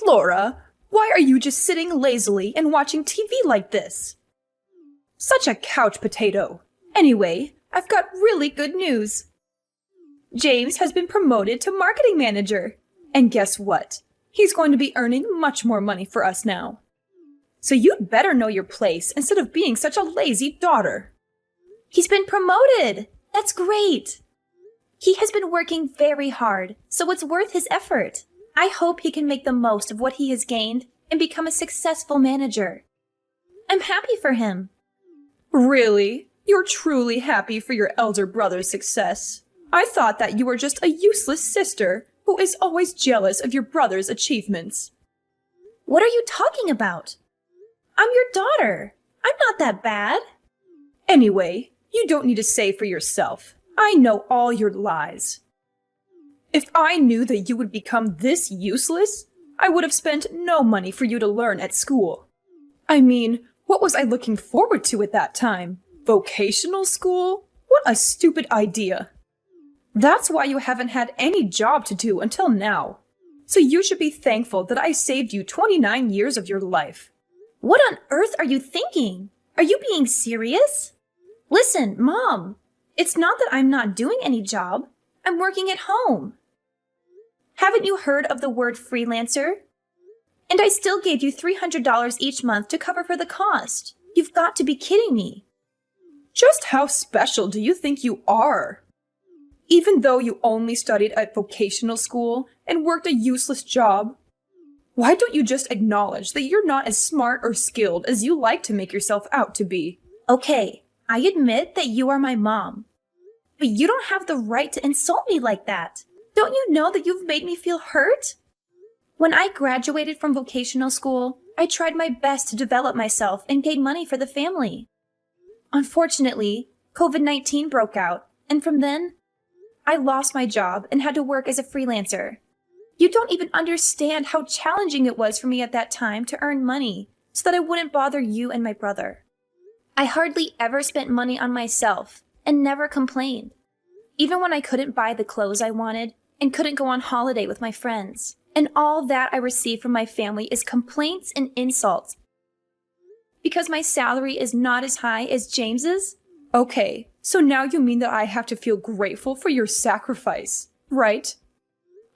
Flora, why are you just sitting lazily and watching TV like this? Such a couch potato. Anyway, I've got really good news. James has been promoted to marketing manager. And guess what? He's going to be earning much more money for us now. So you'd better know your place instead of being such a lazy daughter. He's been promoted! That's great! He has been working very hard, so it's worth his effort. I hope he can make the most of what he has gained and become a successful manager. I'm happy for him. Really? You're truly happy for your elder brother's success? I thought that you were just a useless sister who is always jealous of your brother's achievements. What are you talking about? I'm your daughter. I'm not that bad. Anyway, you don't need to say for yourself. I know all your lies. If I knew that you would become this useless, I would have spent no money for you to learn at school. I mean, what was I looking forward to at that time? Vocational school? What a stupid idea. That's why you haven't had any job to do until now. So you should be thankful that I saved you 29 years of your life. What on earth are you thinking? Are you being serious? Listen, Mom, it's not that I'm not doing any job. I'm working at home. Haven't you heard of the word freelancer? And I still gave you $300 each month to cover for the cost. You've got to be kidding me. Just how special do you think you are? Even though you only studied at vocational school and worked a useless job, why don't you just acknowledge that you're not as smart or skilled as you like to make yourself out to be? Okay, I admit that you are my mom. But you don't have the right to insult me like that. Don't you know that you've made me feel hurt? When I graduated from vocational school, I tried my best to develop myself and gain money for the family. Unfortunately, COVID-19 broke out, and from then, I lost my job and had to work as a freelancer. You don't even understand how challenging it was for me at that time to earn money so that I wouldn't bother you and my brother. I hardly ever spent money on myself and never complained, even when I couldn't buy the clothes I wanted and couldn't go on holiday with my friends. And all that I receive from my family is complaints and insults. Because my salary is not as high as James's? Okay, so now you mean that I have to feel grateful for your sacrifice, right?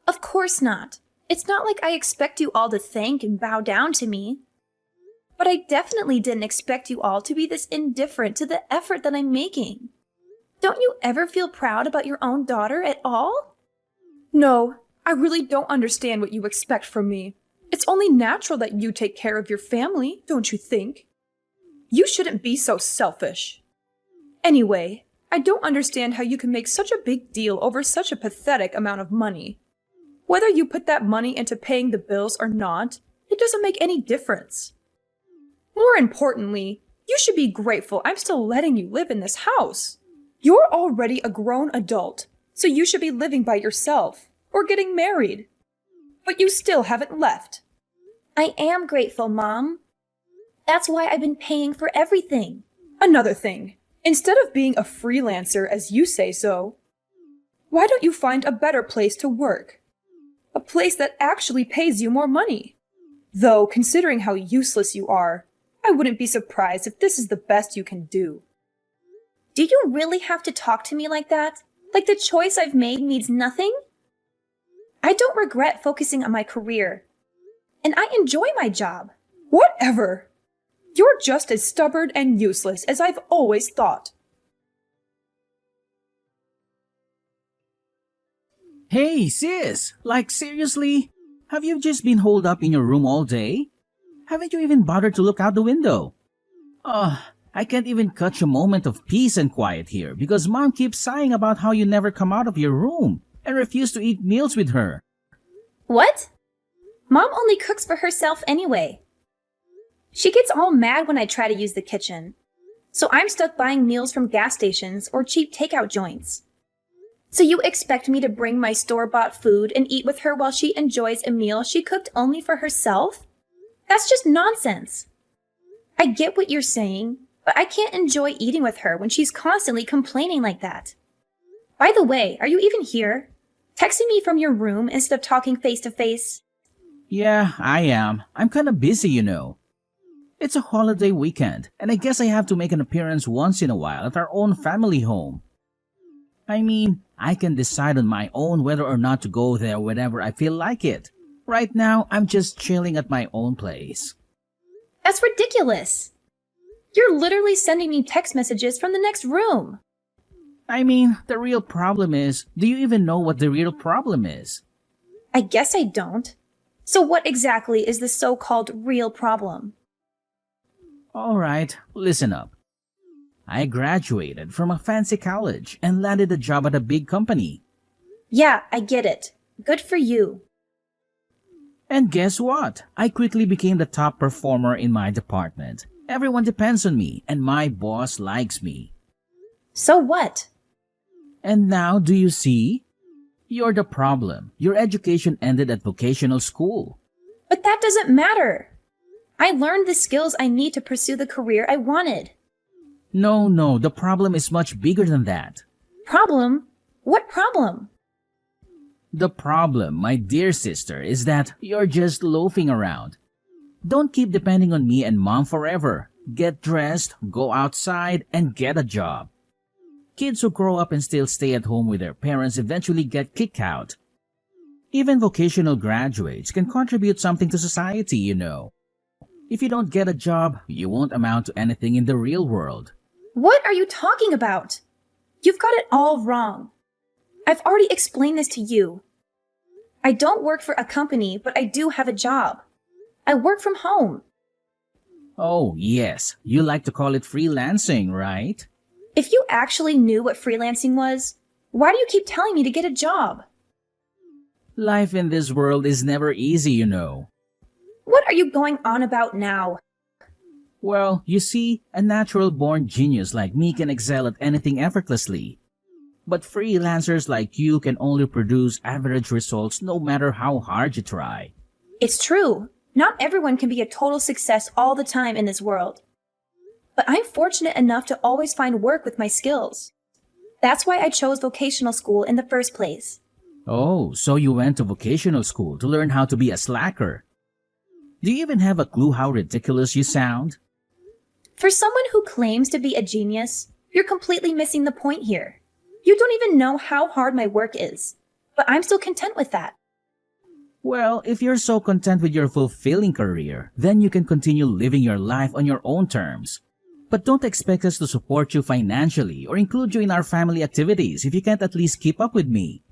Of course not. It's not like I expect you all to thank and bow down to me. But I definitely didn't expect you all to be this indifferent to the effort that I'm making. Don't you ever feel proud about your own daughter at all? No, I really don't understand what you expect from me. It's only natural that you take care of your family, don't you think? You shouldn't be so selfish. Anyway, I don't understand how you can make such a big deal over such a pathetic amount of money. Whether you put that money into paying the bills or not, it doesn't make any difference. More importantly, you should be grateful I'm still letting you live in this house. You're already a grown adult, so you should be living by yourself or getting married. But you still haven't left. I am grateful, Mom. That's why I've been paying for everything. Another thing, instead of being a freelancer as you say so, why don't you find a better place to work? A place that actually pays you more money. Though, considering how useless you are, I wouldn't be surprised if this is the best you can do. Do you really have to talk to me like that? Like the choice I've made means nothing? I don't regret focusing on my career. And I enjoy my job. Whatever! You're just as stubborn and useless as I've always thought. Hey, sis! Like, seriously? Have you just been holed up in your room all day? Haven't you even bothered to look out the window? I can't even catch a moment of peace and quiet here because Mom keeps sighing about how you never come out of your room and refuse to eat meals with her. What? Mom only cooks for herself anyway. She gets all mad when I try to use the kitchen. So I'm stuck buying meals from gas stations or cheap takeout joints. So you expect me to bring my store-bought food and eat with her while she enjoys a meal she cooked only for herself? That's just nonsense. I get what you're saying, but I can't enjoy eating with her when she's constantly complaining like that. By the way, are you even here? Texting me from your room instead of talking face to face? Yeah, I am. I'm kinda busy, you know. It's a holiday weekend, and I guess I have to make an appearance once in a while at our own family home. I mean, I can decide on my own whether or not to go there whenever I feel like it. Right now, I'm just chilling at my own place. That's ridiculous. You're literally sending me text messages from the next room. I mean, the real problem is, do you even know what the real problem is? I guess I don't. So what exactly is the so-called real problem? Alright, listen up. I graduated from a fancy college and landed a job at a big company. Yeah, I get it. Good for you. And guess what? I quickly became the top performer in my department. Everyone depends on me, and my boss likes me. So what? And now, do you see? You're the problem. Your education ended at vocational school. But that doesn't matter. I learned the skills I need to pursue the career I wanted. No, the problem is much bigger than that. Problem? What problem? The problem, my dear sister, is that you're just loafing around. Don't keep depending on me and mom forever. Get dressed, go outside, and get a job. Kids who grow up and still stay at home with their parents eventually get kicked out. Even vocational graduates can contribute something to society, you know. If you don't get a job, you won't amount to anything in the real world. What are you talking about? You've got it all wrong. I've already explained this to you. I don't work for a company, but I do have a job. I work from home. Oh, yes, you like to call it freelancing, right? If you actually knew what freelancing was, why do you keep telling me to get a job? Life in this world is never easy, you know. What are you going on about now? Well, you see, a natural-born genius like me can excel at anything effortlessly. But freelancers like you can only produce average results no matter how hard you try. It's true. Not everyone can be a total success all the time in this world. But I'm fortunate enough to always find work with my skills. That's why I chose vocational school in the first place. Oh, so you went to vocational school to learn how to be a slacker. Do you even have a clue how ridiculous you sound? For someone who claims to be a genius, you're completely missing the point here. You don't even know how hard my work is, but I'm still content with that. Well, if you're so content with your fulfilling career, then you can continue living your life on your own terms. But don't expect us to support you financially or include you in our family activities if you can't at least keep up with me.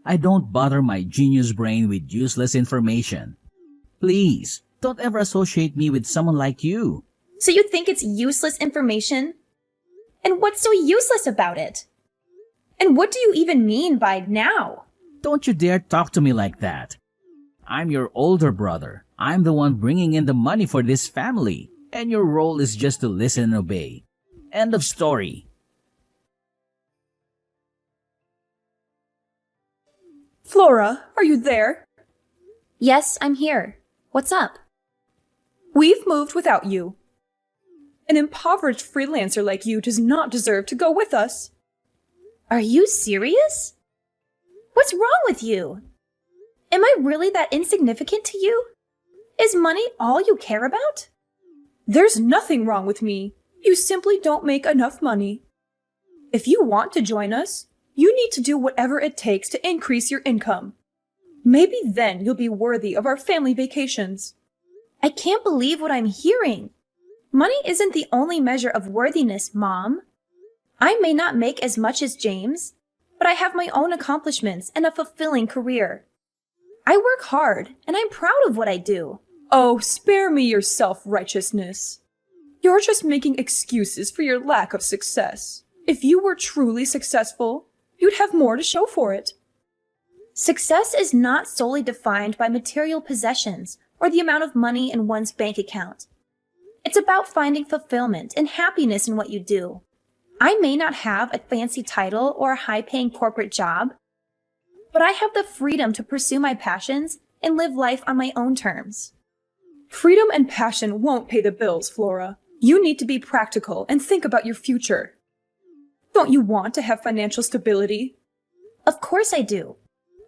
I don't bother my genius brain with useless information. Please, don't ever associate me with someone like you. So you think it's useless information? And what's so useless about it? And what do you even mean by now? Don't you dare talk to me like that. I'm your older brother. I'm the one bringing in the money for this family, and your role is just to listen and obey. End of story. Flora, are you there? Yes, I'm here. What's up? We've moved without you. An impoverished freelancer like you does not deserve to go with us. Are you serious? What's wrong with you? Am I really that insignificant to you? Is money all you care about? There's nothing wrong with me. You simply don't make enough money. If you want to join us, you need to do whatever it takes to increase your income. Maybe then you'll be worthy of our family vacations. I can't believe what I'm hearing. Money isn't the only measure of worthiness, Mom. I may not make as much as James, but I have my own accomplishments and a fulfilling career. I work hard, and I'm proud of what I do. Oh, spare me your self-righteousness. You're just making excuses for your lack of success. If you were truly successful, you'd have more to show for it. Success is not solely defined by material possessions or the amount of money in one's bank account. It's about finding fulfillment and happiness in what you do. I may not have a fancy title or a high-paying corporate job, but I have the freedom to pursue my passions and live life on my own terms. Freedom and passion won't pay the bills, Flora. You need to be practical and think about your future. Don't you want to have financial stability? Of course I do.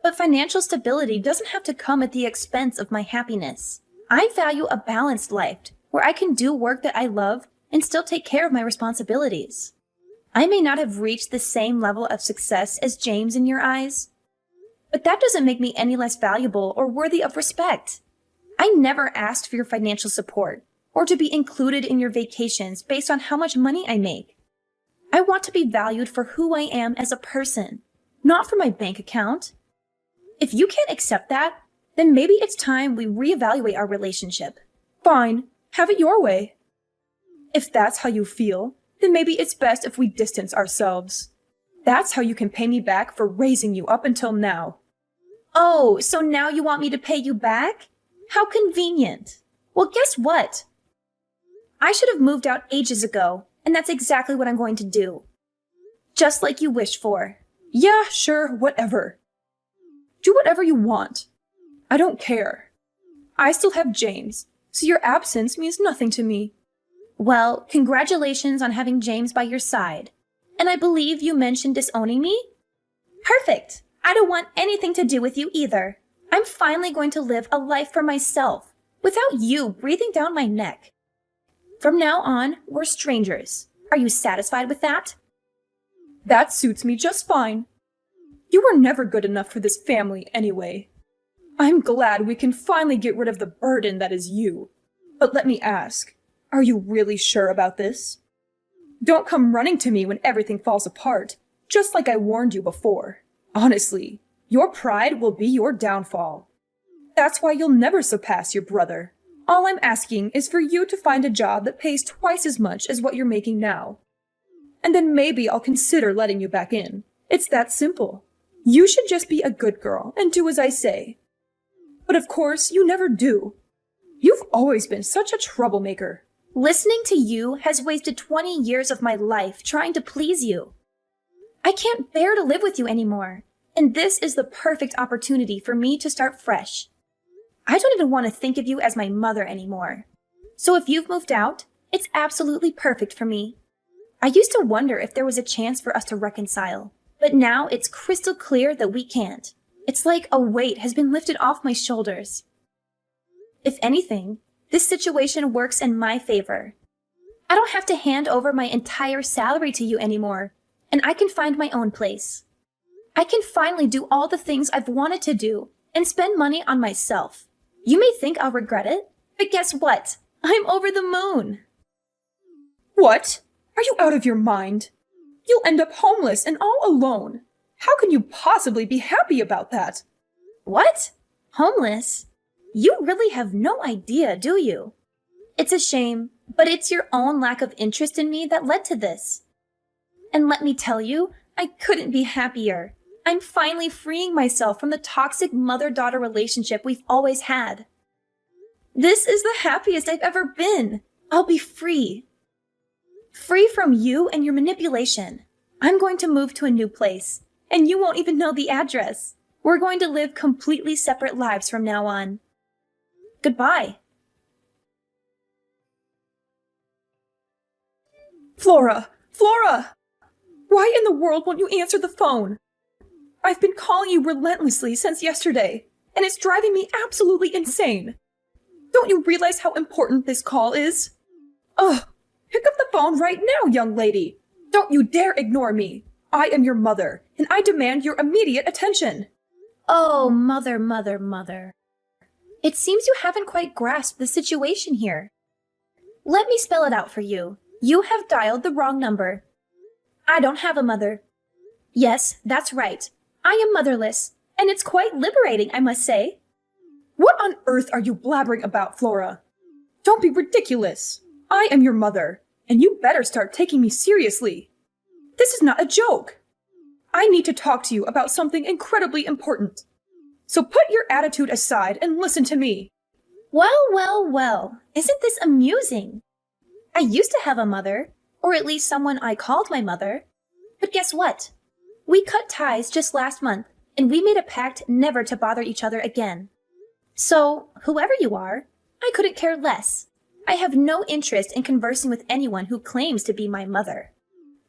But financial stability doesn't have to come at the expense of my happiness. I value a balanced life where I can do work that I love and still take care of my responsibilities. I may not have reached the same level of success as James in your eyes, but that doesn't make me any less valuable or worthy of respect. I never asked for your financial support or to be included in your vacations based on how much money I make. I want to be valued for who I am as a person, not for my bank account. If you can't accept that, then maybe it's time we reevaluate our relationship. Fine, have it your way. If that's how you feel, then maybe it's best if we distance ourselves. That's how you can pay me back for raising you up until now. Oh, so now you want me to pay you back? How convenient. Well, guess what? I should have moved out ages ago, and that's exactly what I'm going to do. Just like you wished for. Yeah, sure, whatever. Do whatever you want. I don't care. I still have James, so your absence means nothing to me. Well, congratulations on having James by your side. And I believe you mentioned disowning me? Perfect. I don't want anything to do with you either. I'm finally going to live a life for myself, without you breathing down my neck. From now on, we're strangers. Are you satisfied with that? That suits me just fine. You were never good enough for this family anyway. I'm glad we can finally get rid of the burden that is you. But let me ask, are you really sure about this? Don't come running to me when everything falls apart, just like I warned you before. Honestly, your pride will be your downfall. That's why you'll never surpass your brother. All I'm asking is for you to find a job that pays twice as much as what you're making now. And then maybe I'll consider letting you back in. It's that simple. You should just be a good girl and do as I say. But of course, you never do. You've always been such a troublemaker. Listening to you has wasted 20 years of my life trying to please you. I can't bear to live with you anymore, and this is the perfect opportunity for me to start fresh. I don't even want to think of you as my mother anymore. So if you've moved out, it's absolutely perfect for me. I used to wonder if there was a chance for us to reconcile, but now it's crystal clear that we can't. It's like a weight has been lifted off my shoulders. If anything, this situation works in my favor. I don't have to hand over my entire salary to you anymore, and I can find my own place. I can finally do all the things I've wanted to do and spend money on myself. You may think I'll regret it, but guess what? I'm over the moon. What? Are you out of your mind? You'll end up homeless and all alone. How can you possibly be happy about that? What? Homeless? You really have no idea, do you? It's a shame, but it's your own lack of interest in me that led to this. And let me tell you, I couldn't be happier. I'm finally freeing myself from the toxic mother-daughter relationship we've always had. This is the happiest I've ever been. I'll be free. Free from you and your manipulation. I'm going to move to a new place, and you won't even know the address. We're going to live completely separate lives from now on. Goodbye. Flora! Flora! Why in the world won't you answer the phone? I've been calling you relentlessly since yesterday, and it's driving me absolutely insane. Don't you realize how important this call is? Ugh! Pick up the phone right now, young lady! Don't you dare ignore me! I am your mother, and I demand your immediate attention! Oh, mother, mother, mother. It seems you haven't quite grasped the situation here. Let me spell it out for you. You have dialed the wrong number. I don't have a mother. Yes, that's right. I am motherless, and it's quite liberating, I must say. What on earth are you blabbering about, Flora? Don't be ridiculous. I am your mother, and you better start taking me seriously. This is not a joke. I need to talk to you about something incredibly important. So put your attitude aside and listen to me. Well, well, well. Isn't this amusing? I used to have a mother, or at least someone I called my mother. But guess what? We cut ties just last month, and we made a pact never to bother each other again. So, whoever you are, I couldn't care less. I have no interest in conversing with anyone who claims to be my mother.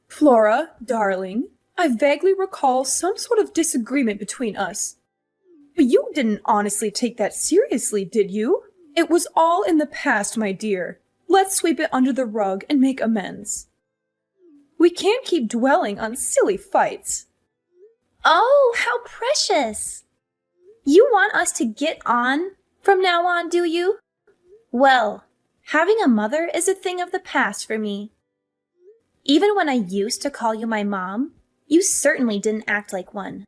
Flora, darling, I vaguely recall some sort of disagreement between us. But you didn't honestly take that seriously, did you? It was all in the past, my dear. Let's sweep it under the rug and make amends. We can't keep dwelling on silly fights. Oh, how precious! You want us to get on from now on, do you? Well, having a mother is a thing of the past for me. Even when I used to call you my mom, you certainly didn't act like one.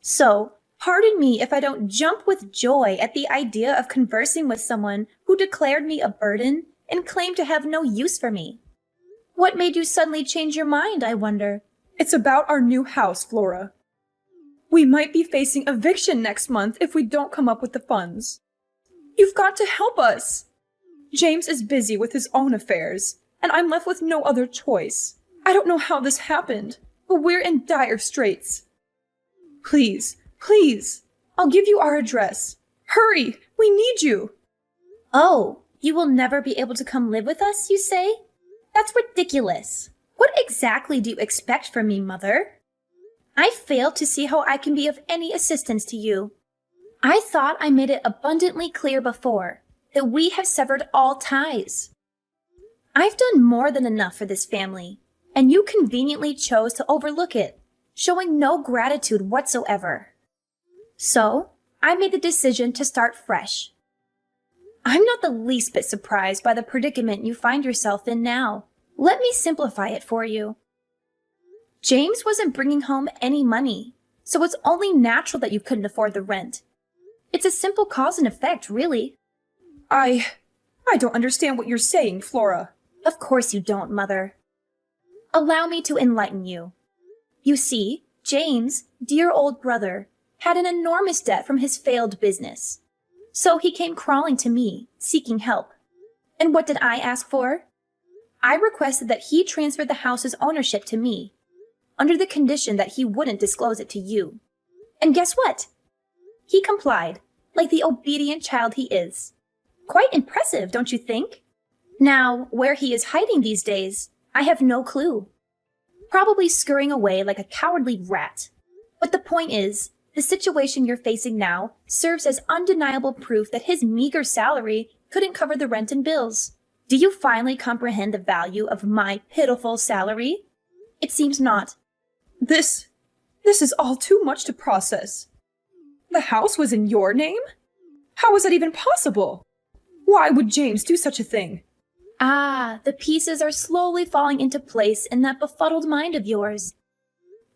So, pardon me if I don't jump with joy at the idea of conversing with someone who declared me a burden and claimed to have no use for me. What made you suddenly change your mind, I wonder? It's about our new house, Flora. We might be facing eviction next month if we don't come up with the funds. You've got to help us. James is busy with his own affairs, and I'm left with no other choice. I don't know how this happened, but we're in dire straits. Please, please, I'll give you our address. Hurry, we need you. Oh, you will never be able to come live with us, you say? That's ridiculous. What exactly do you expect from me, Mother? I fail to see how I can be of any assistance to you. I thought I made it abundantly clear before that we have severed all ties. I've done more than enough for this family, and you conveniently chose to overlook it, showing no gratitude whatsoever. So, I made the decision to start fresh. I'm not the least bit surprised by the predicament you find yourself in now. Let me simplify it for you. James wasn't bringing home any money, so it's only natural that you couldn't afford the rent. It's a simple cause and effect, really. I don't understand what you're saying, Flora. Of course you don't, Mother. Allow me to enlighten you. You see, James, dear old brother, had an enormous debt from his failed business. So he came crawling to me, seeking help. And what did I ask for? I requested that he transfer the house's ownership to me, under the condition that he wouldn't disclose it to you. And guess what? He complied, like the obedient child he is. Quite impressive, don't you think? Now, where he is hiding these days, I have no clue. Probably scurrying away like a cowardly rat. But the point is, the situation you're facing now serves as undeniable proof that his meager salary couldn't cover the rent and bills. Do you finally comprehend the value of my pitiful salary? It seems not. This is all too much to process. The house was in your name? How was that even possible? Why would James do such a thing? Ah, the pieces are slowly falling into place in that befuddled mind of yours.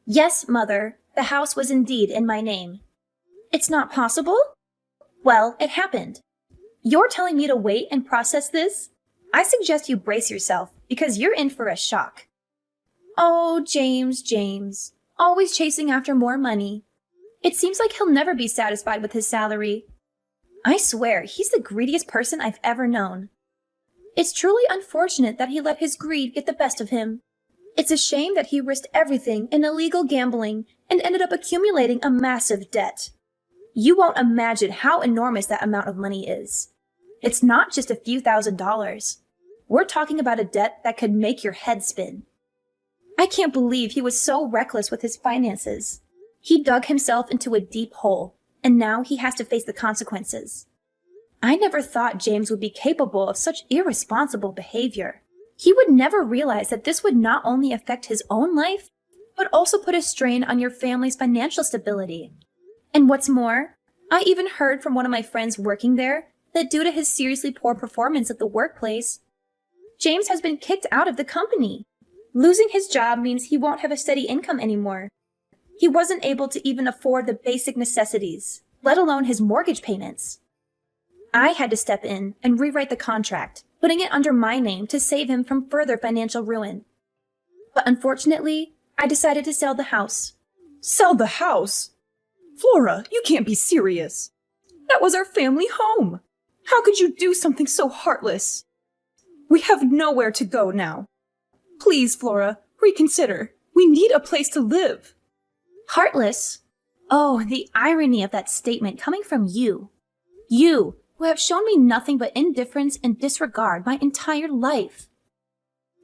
Yes, Mother, the house was indeed in my name. It's not possible? Well, it happened. You're telling me to wait and process this? I suggest you brace yourself, because you're in for a shock. Oh, James, always chasing after more money. It seems like he'll never be satisfied with his salary. I swear, he's the greediest person I've ever known. It's truly unfortunate that he let his greed get the best of him. It's a shame that he risked everything in illegal gambling and ended up accumulating a massive debt. You won't imagine how enormous that amount of money is. It's not just a few $1,000s. We're talking about a debt that could make your head spin. I can't believe he was so reckless with his finances. He dug himself into a deep hole, and now he has to face the consequences. I never thought James would be capable of such irresponsible behavior. He would never realize that this would not only affect his own life, but also put a strain on your family's financial stability. And what's more, I even heard from one of my friends working there that due to his seriously poor performance at the workplace, James has been kicked out of the company. Losing his job means he won't have a steady income anymore. He wasn't able to even afford the basic necessities, let alone his mortgage payments. I had to step in and rewrite the contract, putting it under my name to save him from further financial ruin. But unfortunately, I decided to sell the house. Sell the house? Flora, you can't be serious. That was our family home. How could you do something so heartless? We have nowhere to go now. Please, Flora, reconsider. We need a place to live. Heartless? Oh, the irony of that statement coming from you. You, who have shown me nothing but indifference and disregard my entire life.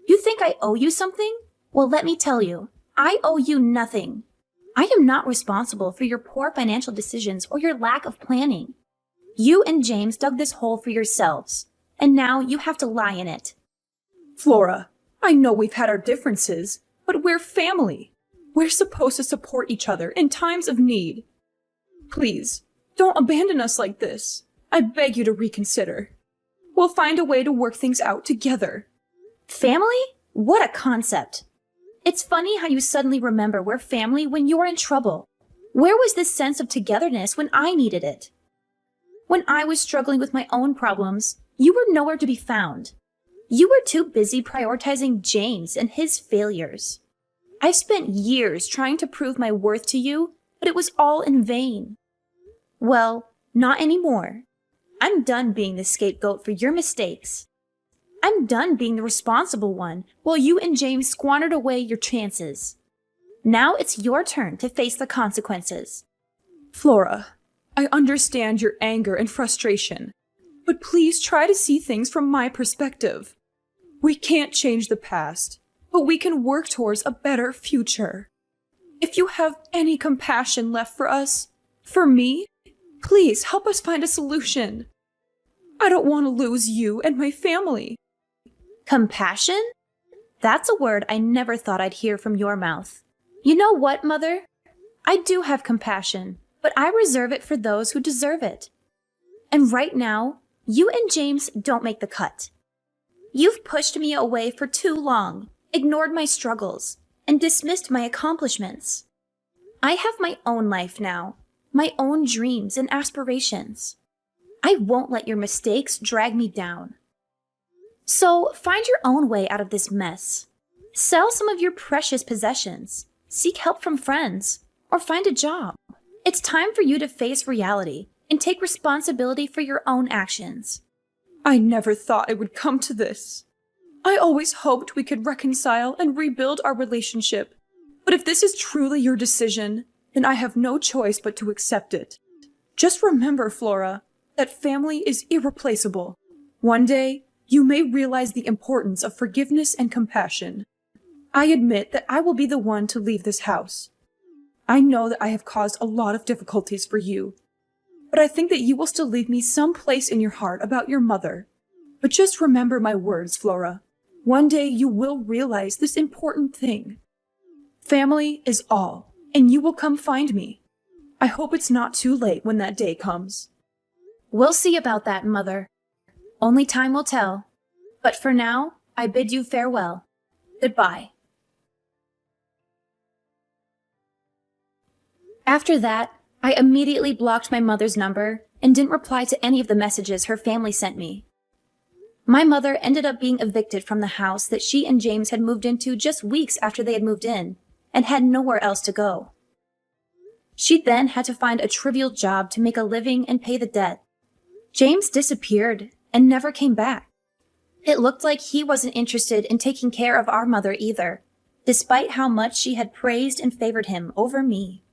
You think I owe you something? Well, let me tell you, I owe you nothing. I am not responsible for your poor financial decisions or your lack of planning. You and James dug this hole for yourselves, and now you have to lie in it. Flora, I know we've had our differences, but we're family. We're supposed to support each other in times of need. Please, don't abandon us like this. I beg you to reconsider. We'll find a way to work things out together. Family? What a concept. It's funny how you suddenly remember we're family when you're in trouble. Where was this sense of togetherness when I needed it? When I was struggling with my own problems, you were nowhere to be found. You were too busy prioritizing James and his failures. I spent years trying to prove my worth to you, but it was all in vain. Well, not anymore. I'm done being the scapegoat for your mistakes. I'm done being the responsible one while you and James squandered away your chances. Now it's your turn to face the consequences. Flora, I understand your anger and frustration, but please try to see things from my perspective. We can't change the past, but we can work towards a better future. If you have any compassion left for us, for me, please help us find a solution. I don't want to lose you and my family. Compassion? That's a word I never thought I'd hear from your mouth. You know what, Mother? I do have compassion, but I reserve it for those who deserve it. And right now, you and James don't make the cut. You've pushed me away for too long, ignored my struggles, and dismissed my accomplishments. I have my own life now, my own dreams and aspirations. I won't let your mistakes drag me down. So find your own way out of this mess. Sell some of your precious possessions, seek help from friends, or find a job. It's time for you to face reality and take responsibility for your own actions. I never thought it would come to this. I always hoped we could reconcile and rebuild our relationship. But if this is truly your decision, then I have no choice but to accept it. Just remember, Flora, that family is irreplaceable. One day, you may realize the importance of forgiveness and compassion. I admit that I will be the one to leave this house. I know that I have caused a lot of difficulties for you, but I think that you will still leave me some place in your heart about your mother. But just remember my words, Flora. One day you will realize this important thing. Family is all, and you will come find me. I hope it's not too late when that day comes. We'll see about that, Mother. Only time will tell. But for now, I bid you farewell. Goodbye. After that, I immediately blocked my mother's number and didn't reply to any of the messages her family sent me. My mother ended up being evicted from the house that she and James had moved into just weeks after they had moved in, and had nowhere else to go. She then had to find a trivial job to make a living and pay the debt. James disappeared and never came back. It looked like he wasn't interested in taking care of our mother either, despite how much she had praised and favored him over me.